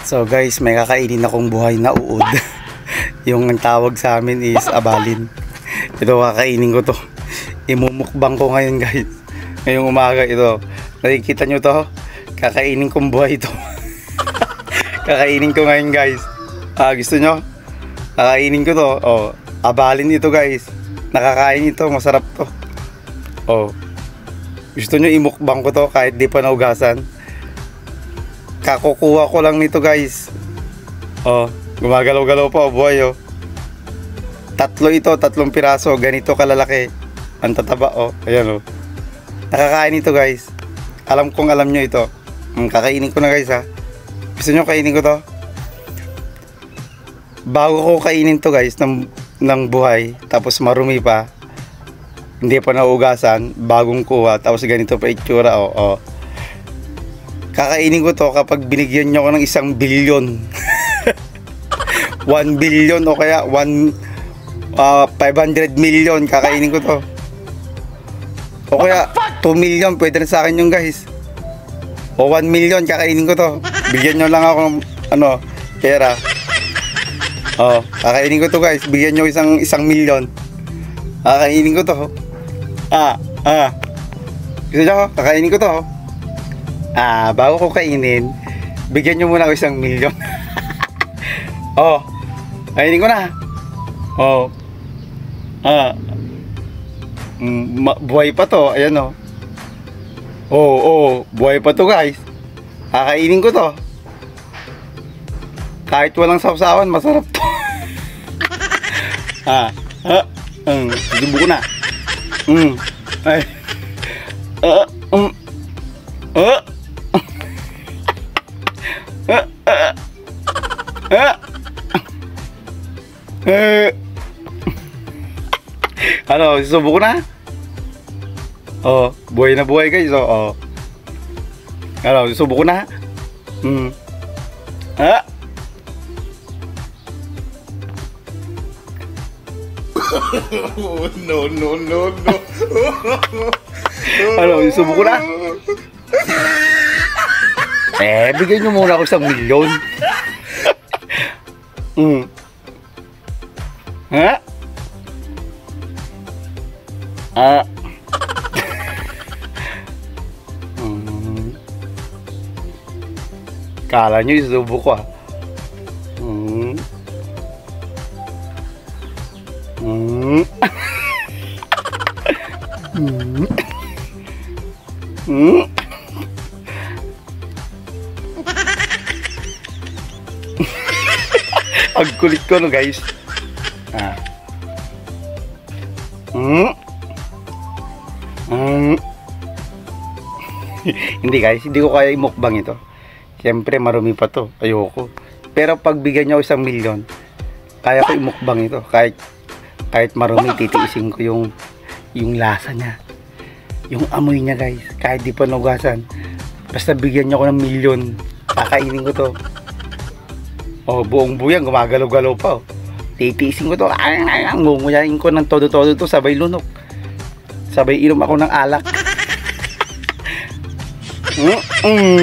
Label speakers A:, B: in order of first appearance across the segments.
A: So guys, may kakainin akong buhay na uod. Yung ang tawag sa amin is abalin. Ito kakainin ko to. Imumukbang ko ngayon guys. Ngayong umaga ito. Nakikita nyo to? Kakainin kong buhay ito. Kakainin ko ngayon guys. Gusto nyo? Kakainin ko to. Oh, abalin ito guys. Nakakain ito. Masarap to. Oh. Gusto nyo imukbang ko to kahit di pa naugasan? Kakukuha ko lang nito guys. Oh, gumagalaw-galaw pa, buhay oh. Tatlo ito, tatlong piraso, ganito kalalaki. Ang tataba oh, ayan oh. Nakakain ito guys. Alam kong alam nyo ito. Kakainin ko na guys ha. Gusto nyo kainin ko to? Bago ko kainin to guys ng buhay, tapos marumi pa, hindi pa naugasan, bagong kuha, tapos ganito pa itsura oh, oh. Kakainin ko to kapag binigyan nyo ko ng 1 billion. 1 billion o kaya 500 million. Kakainin ko to. O kaya 2 million. Pwede na sa akin yung guys. O 1 million. Kakainin ko to. Bigyan nyo lang ako ng pera. O, kakainin ko to guys. Bigyan nyo 1 million. Kakainin ko to. Gusto nyo? Kakainin ko to. Bago ko kainin, bigyan nyo muna ako 1 million. Oh, kainin ko na. Oh. Buhay pa to, ayan oh. Oh, buhay pa to guys. Kakainin ko to. Kahit walang sawsawan, masarap to. Subo ko na. Ay. Ano, susubo ko na? Oh, buhay na buhay guys. Oh. Ano, susubo ko na?
B: No.
A: Ano, susubo ko na? Bigyan nyo muna ako 1 million. Kala nyo isubo ko Ang kulit ko no guys. Hindi guys, hindi ko kaya imukbang ito. Siyempre marumi pa to, ayoko. Pero pag bigyan nyo 1 million, kaya ko imukbang ito. Kahit marumi, titiisin ko yung lasa niya, yung amoy niya guys. Kahit di pa nugasan, basta bigyan nyo ko ng 1 million, kakainin ko to. Oh, buong buyang, gumagalaw-galaw pa oh. Titiisin ko to. Ngunguyain ko ng todo-todo to, sabay lunok. Sabay inom ako ng alak.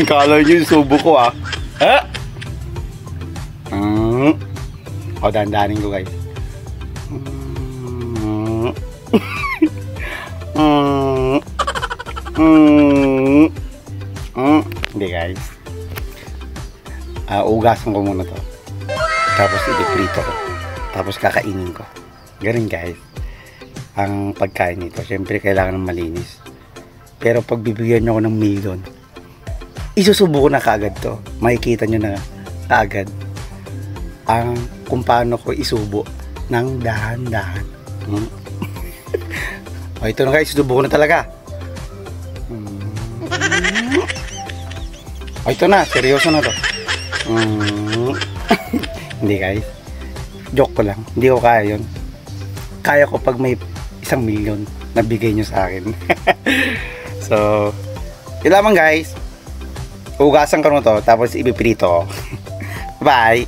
A: Kala nyo yung subo ko O, dandanin ko guys. Hindi guys. Ugasan ko muna to. Tapos ipiprito ko. Tapos kakainin ko. Ganun guys ang pagkain nito. Siyempre kailangan ng malinis. Pero pag bibigyan nyo ko ng 1 million, isusubo ko na kaagad to. Makikita nyo na kaagad kung paano ko isubo ng dahan-dahan. O, ito na guys, isubo ko na talaga. O, ito na, seryoso na to. Hindi guys, joke ko lang. Hindi ko kaya yun. Kaya ko pag may 1 million na bigay nyo sa akin. So, yun lamang guys. Ugasan ko na to, tapos ipiprito. Bye!